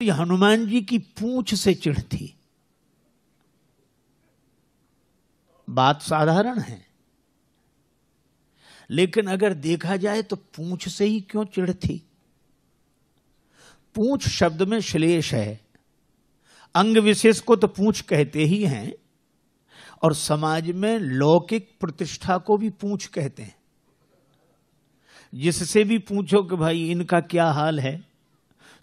हनुमान जी की पूंछ से चिढ़ थी। बात साधारण है, लेकिन अगर देखा जाए तो पूंछ से ही क्यों चिढ़ थी? पूंछ शब्द में श्लेष है, अंग विशेष को तो पूंछ कहते ही हैं, और समाज में लौकिक प्रतिष्ठा को भी पूंछ कहते हैं। जिससे भी पूछो कि भाई इनका क्या हाल है,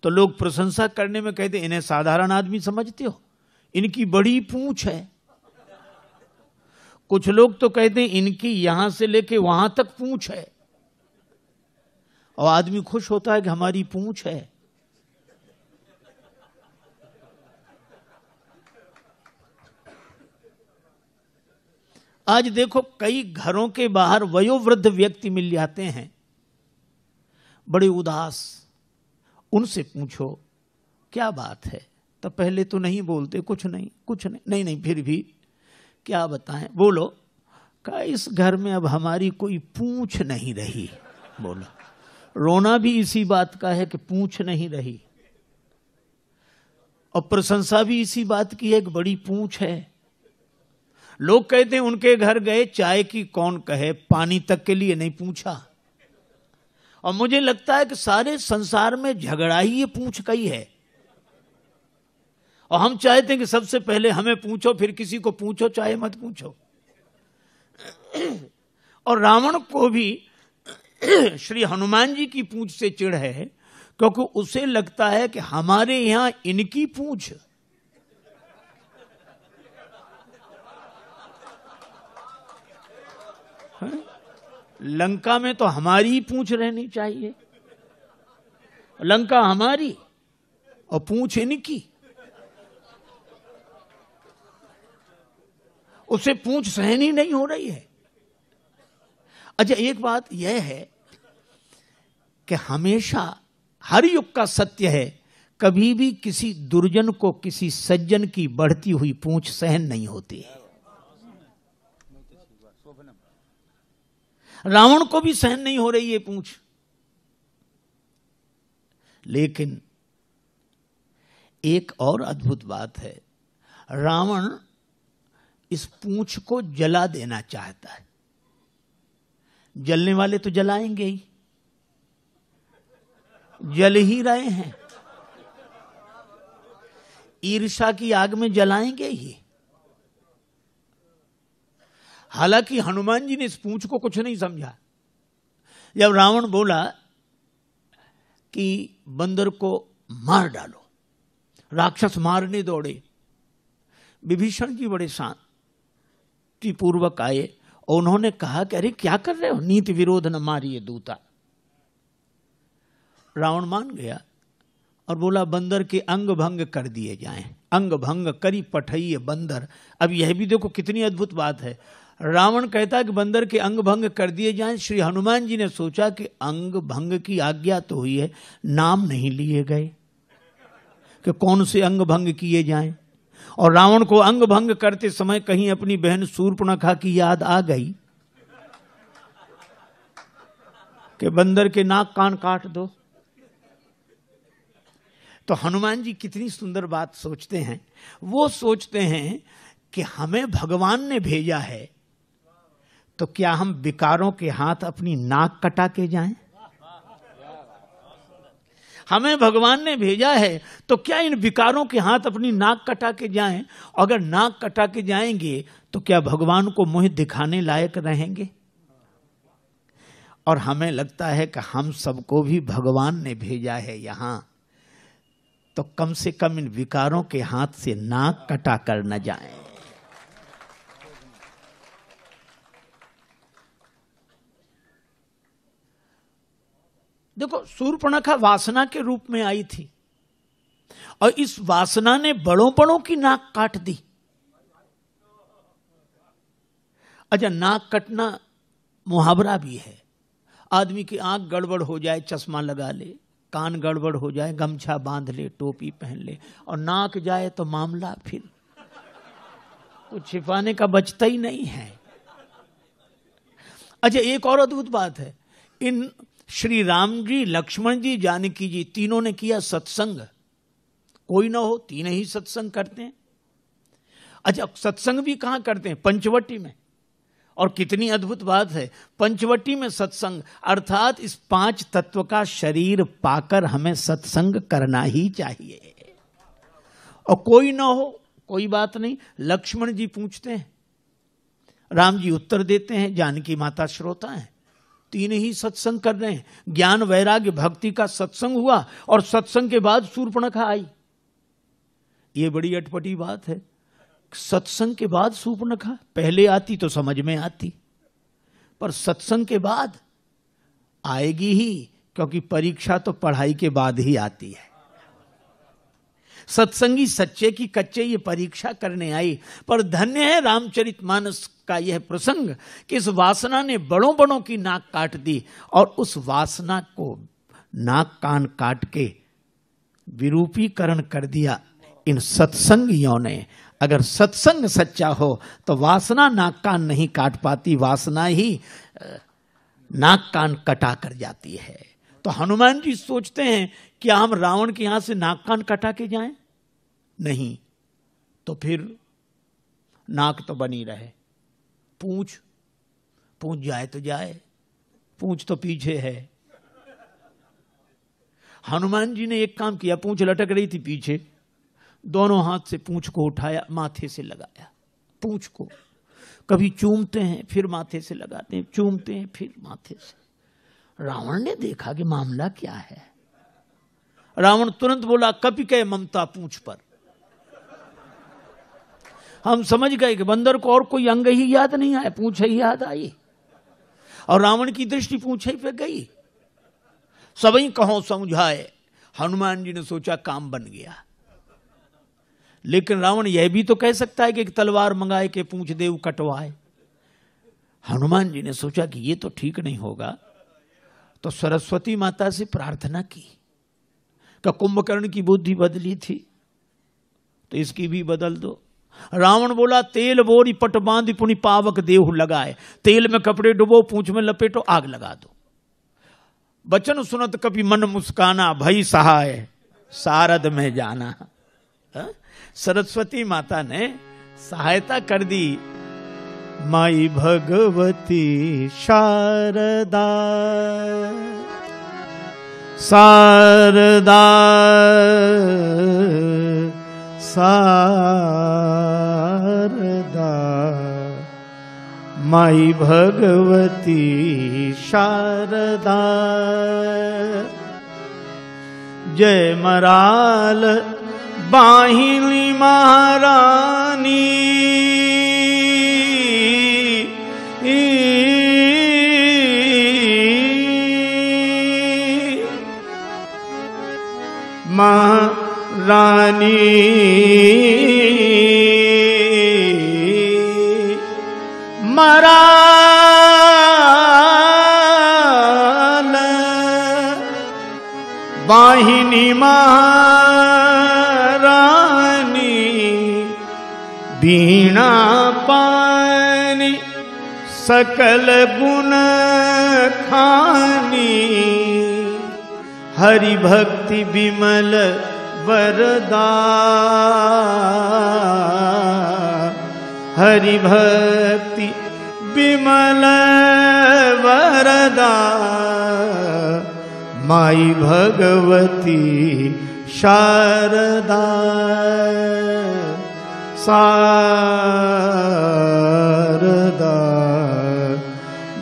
तो लोग प्रशंसा करने में कहते इन्हें साधारण आदमी समझते हो, इनकी बड़ी पूंछ है। कुछ लोग तो कहते हैं इनकी यहां से लेके वहां तक पूंछ है, और आदमी खुश होता है कि हमारी पूंछ है। आज देखो कई घरों के बाहर वयोवृद्ध व्यक्ति मिल जाते हैं, बड़े उदास। उनसे पूछो क्या बात है, तो पहले तो नहीं बोलते, कुछ नहीं कुछ नहीं, नहीं नहीं फिर भी क्या बताएं, बोलो। का इस घर में अब हमारी कोई पूंछ नहीं रही। बोलो, रोना भी इसी बात का है कि पूंछ नहीं रही, और प्रशंसा भी इसी बात की है कि बड़ी पूंछ है। लोग कहते हैं उनके घर गए, चाय की कौन कहे, पानी तक के लिए नहीं पूछा। और मुझे लगता है कि सारे संसार में झगड़ा ही ये पूंछ का ही है, और हम चाहते हैं कि सबसे पहले हमें पूछो, फिर किसी को पूछो, चाहे मत पूछो। और रावण को भी श्री हनुमान जी की पूंछ से चिढ़ है, क्योंकि उसे लगता है कि हमारे यहां इनकी पूंछ। लंका में तो हमारी ही पूंछ रहनी चाहिए, लंका हमारी और पूंछ इनकी। उसे पूंछ सहन ही नहीं हो रही है। अच्छा, एक बात यह है कि हमेशा हर युग का सत्य है, कभी भी किसी दुर्जन को किसी सज्जन की बढ़ती हुई पूंछ सहन नहीं होती है। रावण को भी सहन नहीं हो रही है पूंछ, लेकिन एक और अद्भुत बात है, रावण इस पूंछ को जला देना चाहता है। जलने वाले तो जलाएंगे ही, जल ही रहे हैं, ईर्ष्या की आग में जलाएंगे ही। हालांकि हनुमान जी ने इस पूंछ को कुछ नहीं समझा। जब रावण बोला कि बंदर को मार डालो, राक्षस मारने दौड़े, विभीषण जी बड़े शांतिपूर्वक आए और उन्होंने कहा कि अरे क्या कर रहे हो, नीति विरोध न मारिए दूता। रावण मान गया और बोला बंदर के अंग भंग कर दिए जाएं। अंग भंग करी पठइये बंदर। अब यह भी देखो कितनी अद्भुत बात है। रावण कहता है कि बंदर के अंग भंग कर दिए जाएं। श्री हनुमान जी ने सोचा कि अंग भंग की आज्ञा तो हुई है, नाम नहीं लिए गए कि कौन से अंग भंग किए जाएं। और रावण को अंग भंग करते समय कहीं अपनी बहन शूर्पणखा की याद आ गई कि बंदर के नाक कान काट दो। तो हनुमान जी कितनी सुंदर बात सोचते हैं। वो सोचते हैं कि हमें भगवान ने भेजा है, तो क्या हम विकारों के हाथ अपनी नाक कटा के जाएं? हमें भगवान ने भेजा है, तो क्या इन विकारों के हाथ अपनी नाक कटा के जाएं? अगर नाक कटा के जाएंगे तो क्या भगवान को मुंह दिखाने लायक रहेंगे? और हमें लगता है कि हम सबको भी भगवान ने भेजा है यहां, तो कम से कम इन विकारों के हाथ से नाक कटा कर न जाएं। देखो, शूर्पणखा वासना के रूप में आई थी और इस वासना ने बड़ों बड़ों की नाक काट दी। अच्छा, नाक कटना मुहावरा भी है। आदमी की आंख गड़बड़ हो जाए, चश्मा लगा ले, कान गड़बड़ हो जाए, गमछा बांध ले, टोपी पहन ले, और नाक जाए तो मामला फिर कुछ छिपाने का बचता ही नहीं है। अच्छा, एक और अद्भुत बात है, इन श्री राम जी, लक्ष्मण जी, जानकी जी, तीनों ने किया सत्संग। कोई ना हो, तीन ही सत्संग करते हैं। अच्छा, सत्संग भी कहां करते हैं? पंचवटी में। और कितनी अद्भुत बात है, पंचवटी में सत्संग, अर्थात इस पांच तत्व का शरीर पाकर हमें सत्संग करना ही चाहिए। और कोई ना हो, कोई बात नहीं, लक्ष्मण जी पूछते हैं, राम जी उत्तर देते हैं, जानकी माता श्रोता हैं, तीन ही सत्संग कर रहे हैं। ज्ञान वैराग्य भक्ति का सत्संग हुआ और सत्संग के बाद शूर्पणखा आई। ये बड़ी अटपटी बात है, सत्संग के बाद शूर्पणखा, पहले आती तो समझ में आती, पर सत्संग के बाद आएगी ही, क्योंकि परीक्षा तो पढ़ाई के बाद ही आती है। सत्संगी सच्चे की कच्चे ये परीक्षा करने आई। पर धन्य है रामचरितमानस का यह प्रसंग कि इस वासना ने बड़ों बड़ों की नाक काट दी, और उस वासना को नाक कान काट के विरूपीकरण कर दिया इन सत्संगियों ने। अगर सत्संग सच्चा हो तो वासना नाक कान नहीं काट पाती, वासना ही नाक कान कटा कर जाती है। तो हनुमान जी सोचते हैं कि हम रावण के यहां से नाक कान कटा के जाएं? नहीं, तो फिर नाक तो बनी रहे, पूंछ जाए तो जाए, पूंछ तो पीछे है। हनुमान जी ने एक काम किया, पूंछ लटक रही थी पीछे, दोनों हाथ से पूंछ को उठाया, माथे से लगाया। पूंछ को कभी चूमते हैं, फिर माथे से लगाते हैं, चूमते हैं, फिर माथे से। रावण ने देखा कि मामला क्या है। रावण तुरंत बोला, कपि के ममता पूंछ पर। हम समझ गए कि बंदर को और कोई अंग ही याद नहीं आया, पूंछ ही याद आई, और रावण की दृष्टि पूंछ पे गई। सबई कहो समझाए, हनुमान जी ने सोचा काम बन गया। लेकिन रावण यह भी तो कह सकता है कि एक तलवार मंगाए के पूंछ देव कटवाए। हनुमान जी ने सोचा कि ये तो ठीक नहीं होगा, तो सरस्वती माता से प्रार्थना की कि कुंभकर्ण की बुद्धि बदली थी तो इसकी भी बदल दो। रावण बोला, तेल बोरी पट बांध पुनि पावक देहु लगाए, तेल में कपड़े डुबो, पूंछ में लपेटो, आग लगा दो। बचन सुनत कपि मन मुस्काना, भई सहाय सारद में जाना। सरस्वती माता ने सहायता कर दी। माई भगवती शारदा, शारदा शारदा, माई भगवती शारदा। जय मराल बाहिनी महारानी, महारानी मराल बाहिनी महारानी, बीणा पानी सकल गुण खानी, हरि भक्ति विमल वरदा, हरि भक्ति विमल वरदा, माई भगवती शारदा, शारदा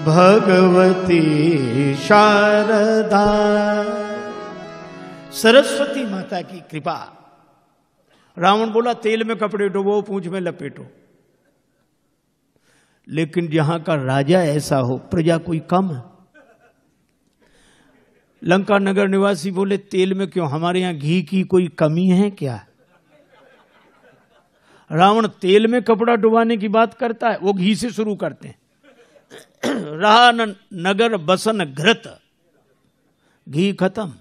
भगवती शारदा। सरस्वती माता की कृपा। रावण बोला, तेल में कपड़े डुबो, पूंछ में लपेटो। लेकिन जहां का राजा ऐसा हो, प्रजा कोई कम है। लंका नगर निवासी बोले, तेल में क्यों, हमारे यहां घी की कोई कमी है क्या? रावण तेल में कपड़ा डुबाने की बात करता है, वो घी से शुरू करते हैं। रहा न नगर बसन घृत, घी खत्म।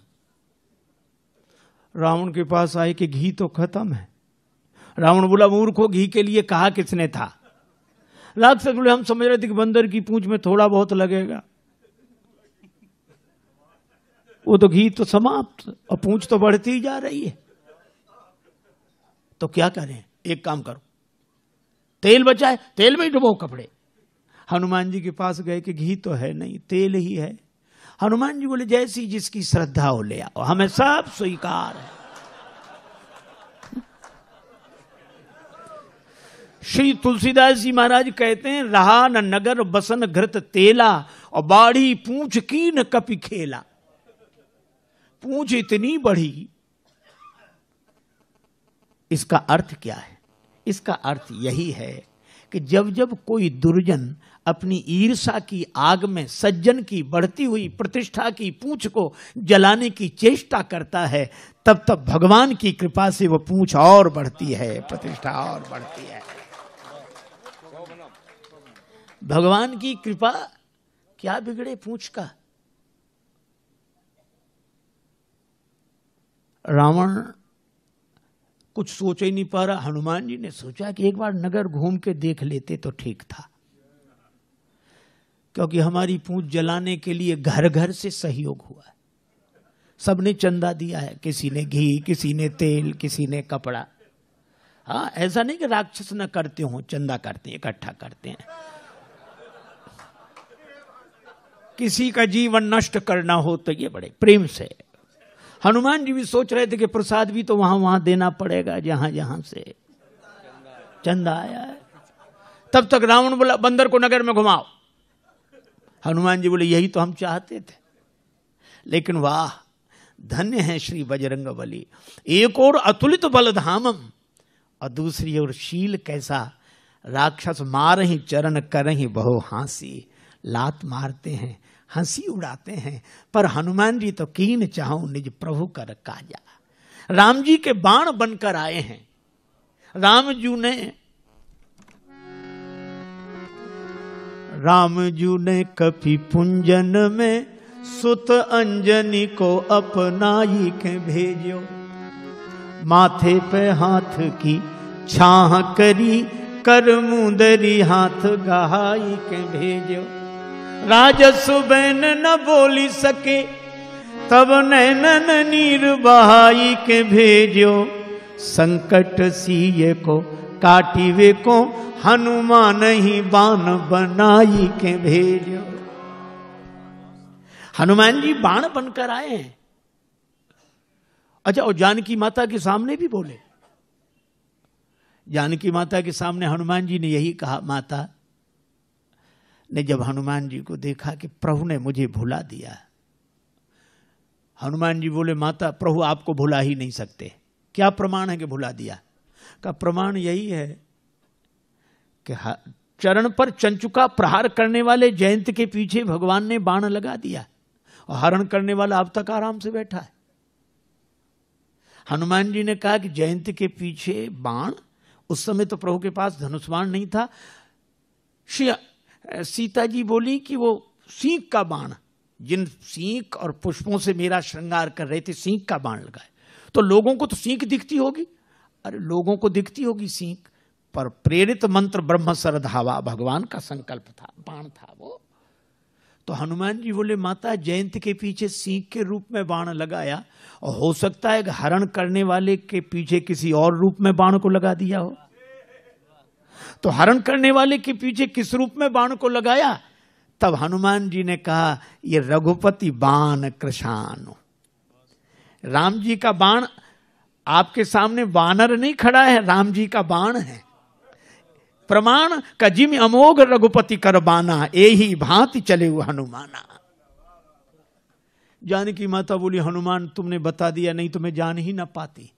रावण के पास आए कि घी तो खत्म है। रावण बोला, मूर्खो, घी के लिए कहा किसने था? राक्षस बोले, हम समझ रहे थे कि बंदर की पूंछ में थोड़ा बहुत लगेगा, वो तो घी तो समाप्त, और पूंछ तो बढ़ती ही जा रही है। तो क्या करें, एक काम करो, तेल बचा है, तेल में ही डुबो कपड़े। हनुमान जी के पास गए कि घी तो है नहीं, तेल ही है। हनुमान जी बोले जैसी जिसकी श्रद्धा हो ले आओ, हमें सब स्वीकार है। श्री तुलसीदास जी महाराज कहते हैं, रहा न नगर बसन घृत तेला, और बाढ़ी पूंछ की न कपि खेला। पूंछ इतनी बढ़ी, इसका अर्थ क्या है? इसका अर्थ यही है कि जब जब कोई दुर्जन अपनी ईर्षा की आग में सज्जन की बढ़ती हुई प्रतिष्ठा की पूंछ को जलाने की चेष्टा करता है, तब तब भगवान की कृपा से वो पूंछ और बढ़ती है, प्रतिष्ठा और बढ़ती है। भगवान की कृपा, क्या बिगड़े पूंछ का। रावण कुछ सोच ही नहीं पा रहा। हनुमान जी ने सोचा कि एक बार नगर घूम के देख लेते तो ठीक था, क्योंकि हमारी पूंछ जलाने के लिए घर घर से सहयोग हुआ है। सबने चंदा दिया है, किसी ने घी, किसी ने तेल, किसी ने कपड़ा। हाँ, ऐसा नहीं कि राक्षस न करते हो, चंदा करते हैं, इकट्ठा करते हैं। किसी का जीवन नष्ट करना हो तो ये बड़े प्रेम से। हनुमान जी भी सोच रहे थे कि प्रसाद भी तो वहां वहां देना पड़ेगा जहां जहां से चंदा आया है। तब तक रावण बोला बंदर को नगर में घुमाओ। हनुमान जी बोले यही तो हम चाहते थे, लेकिन वाह, धन्य है श्री बजरंगबली। एक और अतुलित बलधामम, और दूसरी ओर शील कैसा। राक्षस मारहि चरण करहि बहु हांसी, लात मारते हैं, हंसी उड़ाते हैं, पर हनुमान जी तो कीन चाहूं निज प्रभु कर काजा। राम जी के बाण बनकर आए हैं। राम जू ने कपि पुंजन में सुत अंजनी को अपनाई के भेजो। माथे पे हाथ की छाह करी, कर मुंदरी हाथ गहाई के भेजो। राजस बैन न बोली सके, तब नैनन नीर बहाई के भेजो। संकट सीए को काटिवे को, हनुमान ही बाण बनाई के भेजो। हनुमान जी बाण बनकर आए हैं। अच्छा, और जानकी माता के सामने भी बोले। जानकी माता के सामने हनुमान जी ने यही कहा। माता ने जब हनुमान जी को देखा कि प्रभु ने मुझे भुला दिया, हनुमान जी बोले माता, प्रभु आपको भुला ही नहीं सकते। क्या प्रमाण है कि भुला दिया? का प्रमाण यही है कि चरण पर चंचुका प्रहार करने वाले जयंत के पीछे भगवान ने बाण लगा दिया, और हरण करने वाला अब तक आराम से बैठा है। हनुमान जी ने कहा कि जयंत के पीछे बाण, उस समय तो प्रभु के पास धनुष बाण नहीं था। सीता जी बोली कि वो सींग का बाण, जिन सींग और पुष्पों से मेरा श्रृंगार कर रहे थे, सींग का बाण लगाए। तो लोगों को तो सींग दिखती होगी। अरे लोगों को दिखती होगी सींग, पर प्रेरित मंत्र ब्रह्म सरधावा, भगवान का संकल्प था, बाण था वो। तो हनुमान जी बोले माता, जयंत के पीछे सींग के रूप में बाण लगाया, और हो सकता है कि हरण करने वाले के पीछे किसी और रूप में बाण को लगा दिया हो। तो हरण करने वाले के पीछे किस रूप में बाण को लगाया? तब हनुमान जी ने कहा, ये रघुपति बाण कृशानु। राम जी का बाण आपके सामने वानर नहीं खड़ा है, राम जी का बाण है। प्रमाण का जिम अमोघ रघुपति कर बाना, एही भांति चले हुए हनुमाना। जानकी माता बोली हनुमान तुमने बता दिया, नहीं तो मैं जान ही ना पाती।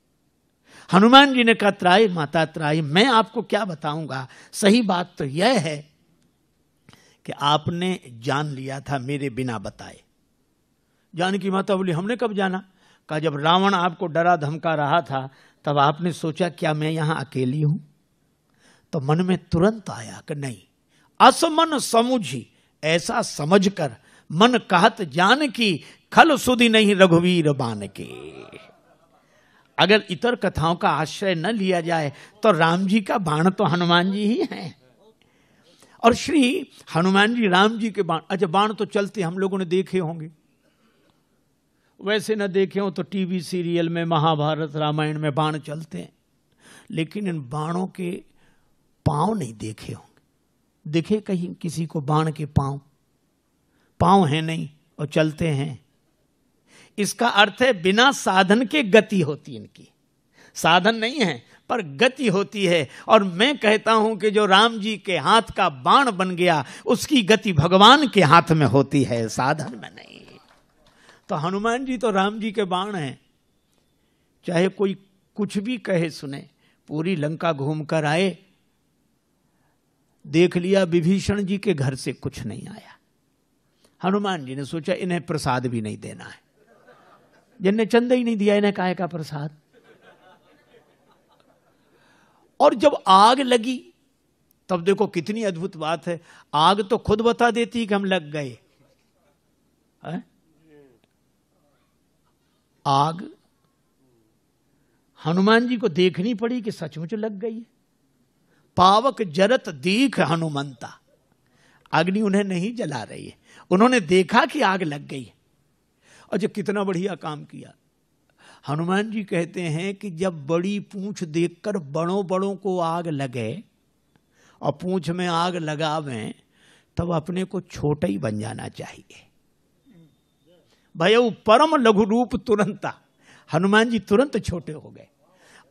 हनुमान जी ने कहा त्राहि माता त्राहि, मैं आपको क्या बताऊंगा। सही बात तो यह है कि आपने जान लिया था मेरे बिना बताए। जानकी माता बोली हमने कब जाना? कहा जब रावण आपको डरा धमका रहा था, तब आपने सोचा क्या मैं यहां अकेली हूं? तो मन में तुरंत आया कि नहीं, असमन समुझी, ऐसा समझकर मन कहत जान की, खल सुधि नहीं रघुवीर बान के। अगर इतर कथाओं का आश्रय न लिया जाए तो राम जी का बाण तो हनुमान जी ही हैं। और श्री हनुमान जी राम जी के बाण, अच्छा बाण तो चलते हम लोगों ने देखे होंगे, वैसे न देखे हो तो टीवी सीरियल में महाभारत रामायण में बाण चलते हैं, लेकिन इन बाणों के पांव नहीं देखे होंगे। दिखे कहीं किसी को बाण के पांव? पांव है नहीं और चलते हैं। इसका अर्थ है बिना साधन के गति होती इनकी। साधन नहीं है पर गति होती है। और मैं कहता हूं कि जो राम जी के हाथ का बाण बन गया उसकी गति भगवान के हाथ में होती है, साधन में नहीं। तो हनुमान जी तो राम जी के बाण हैं। चाहे कोई कुछ भी कहे सुने। पूरी लंका घूम कर आए, देख लिया विभीषण जी के घर से कुछ नहीं आया। हनुमान जी ने सोचा इन्हें प्रसाद भी नहीं देना है। जिनने चंदा ही नहीं दिया इन्हें काहे का प्रसाद। और जब आग लगी तब देखो कितनी अद्भुत बात है। आग तो खुद बता देती कि हम लग गए। आग हनुमान जी को देखनी पड़ी कि सचमुच लग गई। पावक जरत दीख हनुमंता। अग्नि उन्हें नहीं जला रही है, उन्होंने देखा कि आग लग गई। और जो कितना बढ़िया काम किया। हनुमान जी कहते हैं कि जब बड़ी पूंछ देखकर बड़ों बड़ों को आग लगे और पूंछ में आग लगावें तब अपने को छोटा ही बन जाना चाहिए। भयउ परम लघु रूप तुरंता। हनुमान जी तुरंत छोटे हो गए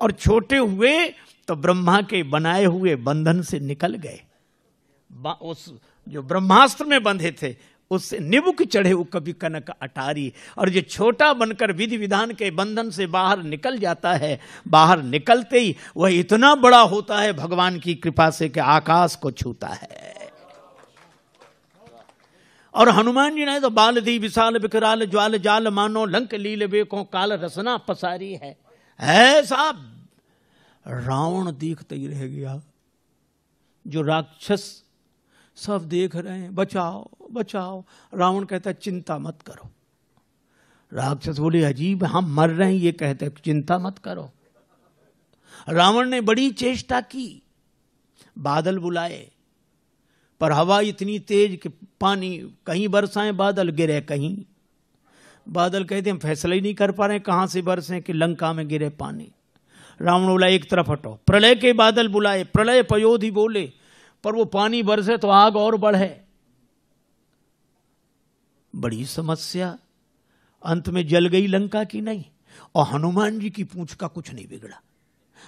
और छोटे हुए तो ब्रह्मा के बनाए हुए बंधन से निकल गए। उस जो ब्रह्मास्त्र में बंधे थे उससे निबुक चढ़े वो कभी कनक अटारी। और जो छोटा बनकर विधि विधान के बंधन से बाहर निकल जाता है, बाहर निकलते ही वह इतना बड़ा होता है भगवान की कृपा से कि आकाश को छूता है। और हनुमान जी ने तो बाल दी विशाल विकराल ज्वाल जाल मानो लंक लील बेको काल रसना पसारी है। ऐसा रावण देखते ही रह गया। जो राक्षस सब देख रहे हैं बचाओ बचाओ। रावण कहता है चिंता मत करो। राक्षस बोले अजीब हम मर रहे हैं ये कहते चिंता मत करो। रावण ने बड़ी चेष्टा की, बादल बुलाए पर हवा इतनी तेज कि पानी कहीं बरसाएं बादल गिरे कहीं। बादल कहते हम फैसला ही नहीं कर पा रहे कहां से बरसें कि लंका में गिरे पानी। रावण बोला एक तरफ हटो। प्रलय के बादल बुलाए, प्रलय पयोधि बोले पर वो पानी बरसे तो आग और बढ़े। बड़ी समस्या। अंत में जल गई लंका की नहीं। और हनुमान जी की पूंछ का कुछ नहीं बिगड़ा।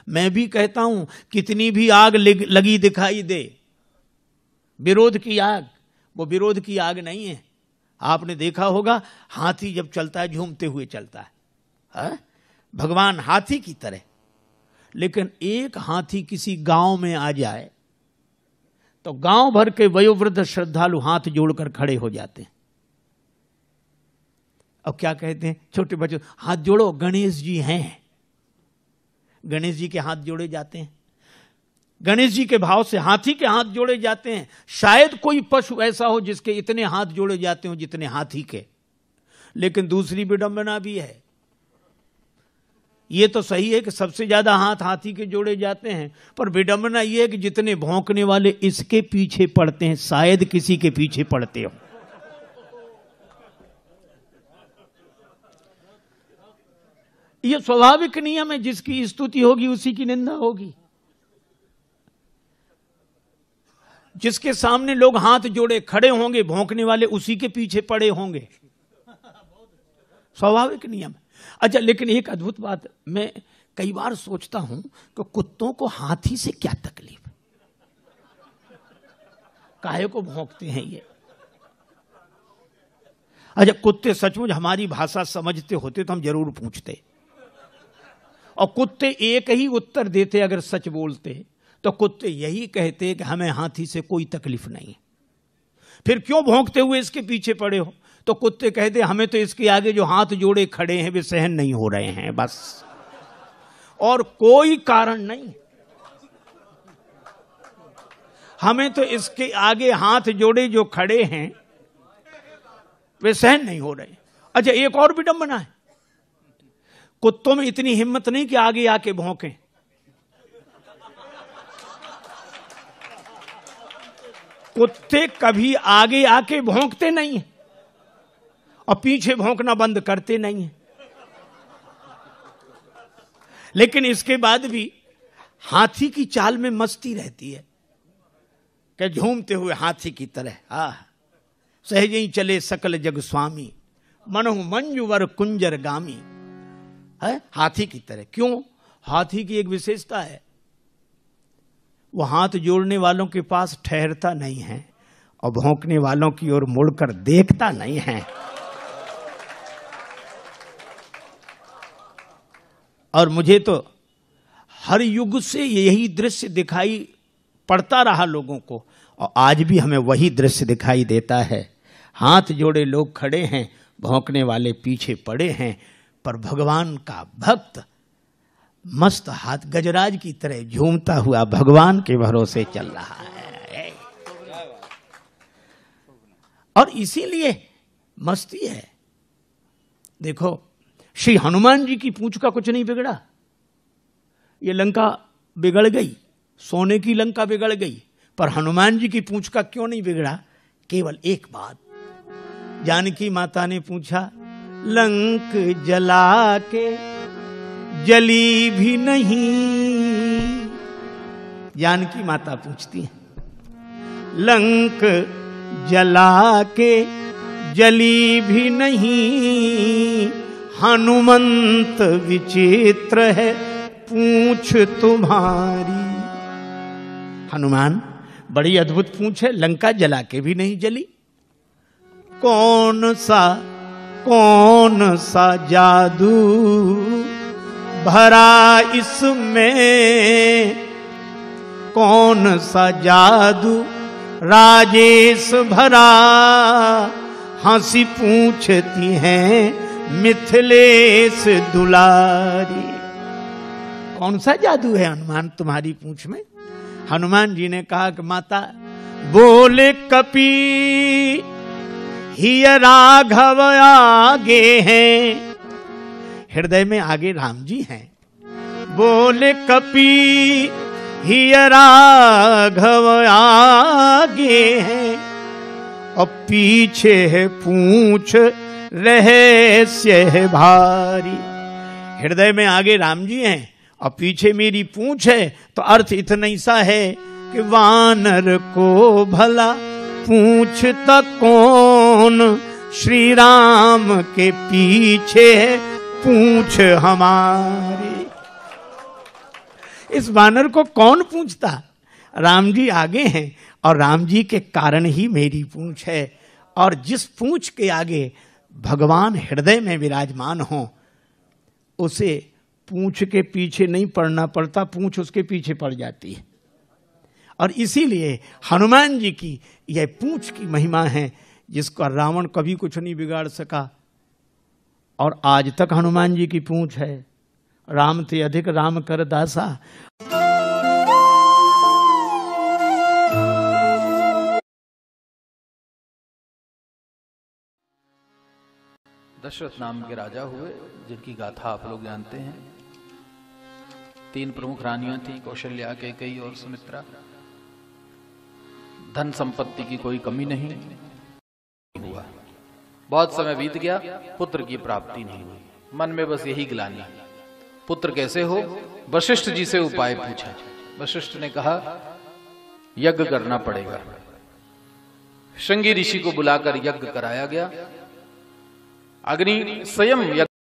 मैं भी कहता हूं कितनी भी आग लगी दिखाई दे, विरोध की आग वो विरोध की आग नहीं है। आपने देखा होगा हाथी जब चलता है झूमते हुए चलता है, भगवान हाथी की तरह। लेकिन एक हाथी किसी गांव में आ जाए तो गांव भर के वयोवृद्ध श्रद्धालु हाथ जोड़कर खड़े हो जाते हैं। अब क्या कहते हैं छोटे बच्चों हाथ जोड़ो, गणेश जी हैं। गणेश जी के हाथ जोड़े जाते हैं। गणेश जी के भाव से हाथी के हाथ जोड़े जाते हैं। शायद कोई पशु ऐसा हो जिसके इतने हाथ जोड़े जाते हो जितने हाथी के। लेकिन दूसरी विडंबना भी है। ये तो सही है कि सबसे ज्यादा हाथ हाथी के जोड़े जाते हैं, पर विडंबना यह है कि जितने भौंकने वाले इसके पीछे पड़ते हैं शायद किसी के पीछे पड़ते हो। यह स्वाभाविक नियम है, जिसकी स्तुति होगी उसी की निंदा होगी। जिसके सामने लोग हाथ जोड़े खड़े होंगे भौंकने वाले उसी के पीछे पड़े होंगे। स्वाभाविक नियम। अच्छा, लेकिन एक अद्भुत बात मैं कई बार सोचता हूं कि कुत्तों को हाथी से क्या तकलीफ, काहे को भौंकते हैं ये। अच्छा, कुत्ते सचमुच हमारी भाषा समझते होते तो हम जरूर पूछते, और कुत्ते एक ही उत्तर देते। अगर सच बोलते तो कुत्ते यही कहते कि हमें हाथी से कोई तकलीफ नहीं। फिर क्यों भौंकते हुए इसके पीछे पड़े हो? तो कुत्ते कहते हमें तो इसके आगे जो हाथ जोड़े खड़े हैं वे सहन नहीं हो रहे हैं, बस, और कोई कारण नहीं। हमें तो इसके आगे हाथ जोड़े जो खड़े हैं वे सहन नहीं हो रहे। अच्छा, एक और विडंबना है। कुत्तों में इतनी हिम्मत नहीं कि आगे आके भौंकें। कुत्ते कभी आगे आके भौंकते नहीं हैं और पीछे भौंकना बंद करते नहीं हैं। लेकिन इसके बाद भी हाथी की चाल में मस्ती रहती है कि झूमते हुए हाथी की तरह। सहज ही चले सकल जग स्वामी, मनहु मंजुवर कुंजर गामी। है हाथी की तरह। क्यों? हाथी की एक विशेषता है, वो हाथ जोड़ने वालों के पास ठहरता नहीं है और भौंकने वालों की ओर मुड़कर देखता नहीं है। और मुझे तो हर युग से यही दृश्य दिखाई पड़ता रहा लोगों को, और आज भी हमें वही दृश्य दिखाई देता है। हाथ जोड़े लोग खड़े हैं, भौंकने वाले पीछे पड़े हैं, पर भगवान का भक्त मस्त हाथ गजराज की तरह झूमता हुआ भगवान के भरोसे चल रहा है। और इसीलिए मस्ती है। देखो, श्री हनुमान जी की पूंछ का कुछ नहीं बिगड़ा। ये लंका बिगड़ गई, सोने की लंका बिगड़ गई, पर हनुमान जी की पूंछ का क्यों नहीं बिगड़ा? केवल एक बात। जानकी माता ने पूछा, लंक जला के जली भी नहीं। जानकी माता पूछती है, लंक जला के जली भी नहीं, हनुमंत विचित्र है पूंछ तुम्हारी। हनुमान, बड़ी अद्भुत पूंछ है, लंका जला के भी नहीं जली। कौन सा जादू भरा इसमें, कौन सा जादू राजेश भरा, हंसी पूछती हैं मिथिलेश दुलारी। कौन सा जादू है हनुमान तुम्हारी पूंछ में? हनुमान जी ने कहा कि माता, बोले कपी ही राघव आगे हैं। हृदय में आगे राम जी हैं। बोले कपी ही राघव आगे हैं, और पीछे है पूंछ रहस्य है भारी। हृदय में आगे राम जी हैं और पीछे मेरी पूंछ है, तो अर्थ इतना ही सा है कि वानर को भला पूंछता कौन, श्री राम के पीछे है पूंछ हमारी। इस वानर को कौन पूछता? राम जी आगे हैं और राम जी के कारण ही मेरी पूंछ है। और जिस पूंछ के आगे भगवान हृदय में विराजमान हो, उसे पूंछ के पीछे नहीं पड़ना पड़ता, पूंछ उसके पीछे पड़ जाती है। और इसीलिए हनुमान जी की यह पूंछ की महिमा है, जिसका रावण कभी कुछ नहीं बिगाड़ सका। और आज तक हनुमान जी की पूंछ है। राम ते अधिक राम कर दासा। दशरथ नाम के राजा हुए, जिनकी गाथा आप लोग जानते हैं। 3 प्रमुख रानियां थी, कौशल्या, कैकेयी और सुमित्रा। धन संपत्ति की कोई कमी नहीं हुआ। बहुत समय बीत गया, पुत्र की प्राप्ति नहीं हुई। मन में बस यही ग्लानि, पुत्र कैसे हो? वशिष्ठ जी से उपाय पूछा। वशिष्ठ ने कहा, यज्ञ करना पड़ेगा। श्रृंगी ऋषि को बुलाकर यज्ञ कराया गया। अग्नि स्वयं यज्ञ